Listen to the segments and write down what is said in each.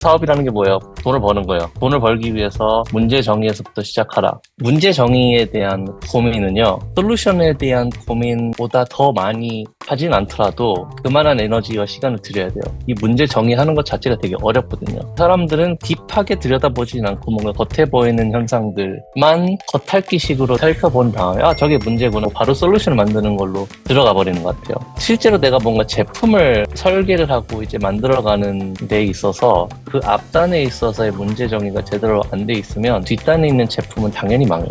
사업이라는 게 뭐예요? 돈을 버는 거예요. 돈을 벌기 위해서 문제 정의에서부터 시작하라. 문제 정의에 대한 고민은요, 솔루션에 대한 고민보다 더 많이 하진 않더라도 그만한 에너지와 시간을 들여야 돼요. 이 문제 정의하는 것 자체가 되게 어렵거든요. 사람들은 딥하게 들여다보진 않고 뭔가 겉에 보이는 현상들만 겉핥기식으로 살펴본 다음에 저게 문제구나, 바로 솔루션을 만드는 걸로 들어가 버리는 것 같아요. 실제로 내가 뭔가 제품을 설계를 하고 이제 만들어가는 데 있어서 그 앞단에 있어서의 문제 정의가 제대로 안 돼 있으면 뒷단에 있는 제품은 당연히 망해요.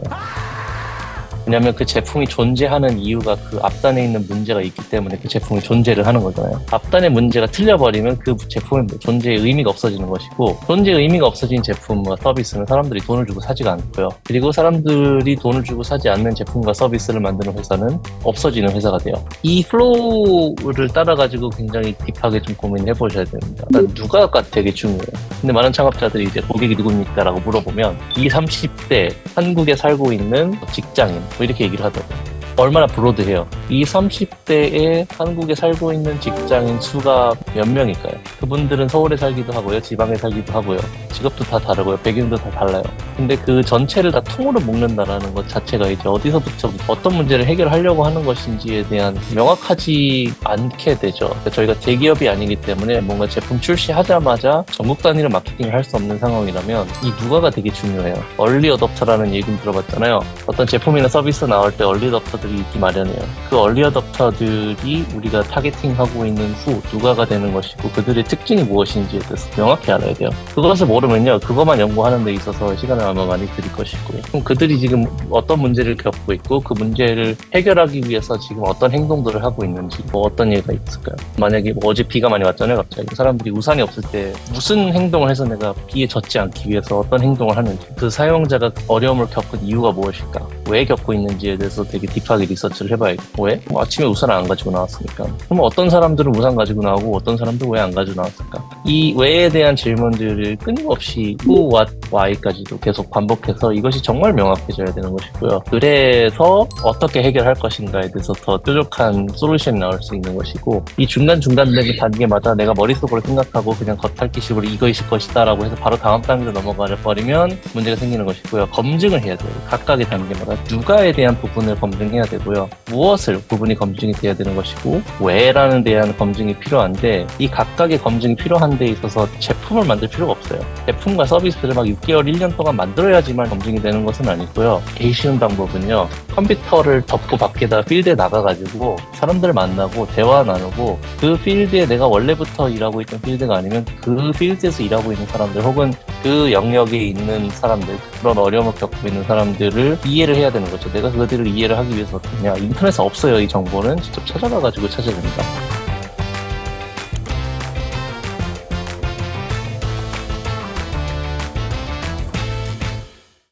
왜냐하면 그 제품이 존재하는 이유가 그 앞단에 있는 문제가 있기 때문에 그 제품이 존재를 하는 거잖아요. 앞단의 문제가 틀려버리면 그 제품의 존재의 의미가 없어지는 것이고, 존재의 의미가 없어진 제품과 서비스는 사람들이 돈을 주고 사지가 않고요. 그리고 사람들이 돈을 주고 사지 않는 제품과 서비스를 만드는 회사는 없어지는 회사가 돼요. 이 플로우를 따라가지고 굉장히 딥하게 좀 고민해 보셔야 됩니다. 누가가 되게 중요해요. 근데 많은 창업자들이 이제 고객이 누굽니까? 라고 물어보면 20, 30대 한국에 살고 있는 직장인 뭐 이렇게 얘기를 하더라고요. 얼마나 브로드해요. 20, 30대에 한국에 살고 있는 직장인 수가 몇 명일까요? 그분들은 서울에 살기도 하고요, 지방에 살기도 하고요, 직업도 다 다르고요, 배경도 다 달라요. 근데 그 전체를 다 통으로 묶는다라는 것 자체가 이제 어디서부터 어떤 문제를 해결하려고 하는 것인지에 대한 명확하지 않게 되죠. 그러니까 저희가 대기업이 아니기 때문에 뭔가 제품 출시하자마자 전국 단위로 마케팅을 할 수 없는 상황이라면 이 누가가 되게 중요해요. 얼리 어댑터라는 얘기 들어봤잖아요. 어떤 제품이나 서비스 나올 때 얼리 어댑터들이 있기 마련이에요. 그 얼리 어댑터들이 우리가 타겟팅하고 있는 후 누가가 되는 것이고, 그들의 특징이 무엇인지에 대해서 명확히 알아야 돼요. 그것을 모르면요, 그것만 연구하는 데 있어서 시간을 아마 많이 들일 것이고요. 그럼 그들이 지금 어떤 문제를 겪고 있고 그 문제를 해결하기 위해서 지금 어떤 행동들을 하고 있는지, 뭐 어떤 예가 있을까요? 만약에 뭐 어제 비가 많이 왔잖아요. 갑자기 사람들이 우산이 없을 때 무슨 행동을 해서 내가 비에 젖지 않기 위해서 어떤 행동을 하는지, 그 사용자가 어려움을 겪은 이유가 무엇일까, 왜 겪고 있는지에 대해서 되게 딥하게 리서치를 해봐야겠고, 왜? 뭐 아침에 우산을 안 가지고 나왔으니까. 그럼 어떤 사람들은 우산 가지고 나오고 어떤 사람들은 왜 안 가지고 나왔을까? 이 왜에 대한 질문들을 끊임없이 who, what, why까지도 계속 반복해서 이것이 정말 명확해져야 되는 것이고요. 그래서 어떻게 해결할 것인가에 대해서 더 뾰족한 솔루션이 나올 수 있는 것이고, 이 중간중간 단계마다 내가 머릿속으로 생각하고 그냥 겉핥기식으로 이것일 것이다 라고 해서 바로 다음 단계로 넘어가 버리면 문제가 생기는 것이고요. 검증을 해야 돼요. 각각의 단계마다 누가에 대한 부분을 검증해야 되고요, 무엇을 부분이 검증이 돼야 되는 것이고, 왜라는 데 대한 검증이 필요한데, 이 각각의 검증이 필요한 데 있어서 제품을 만들 필요가 없어요. 제품과 서비스를 막 6개월, 1년 동안 만들어야지만 검증이 되는 것은 아니고요. 제일 쉬운 방법은요, 컴퓨터를 덮고 밖에다 필드에 나가가지고 사람들을 만나고 대화 나누고, 그 필드에 내가 원래부터 일하고 있던 필드가 아니면 그 필드에서 일하고 있는 사람들, 혹은 그 영역에 있는 사람들, 그런 어려움을 겪고 있는 사람들을 이해를 해야 되는 거죠. 내가 그들을 이해를 하기 위해서 어떠냐, 인터넷에 없어요. 이 정보는 직접 찾아가가지고 찾아야 됩니다.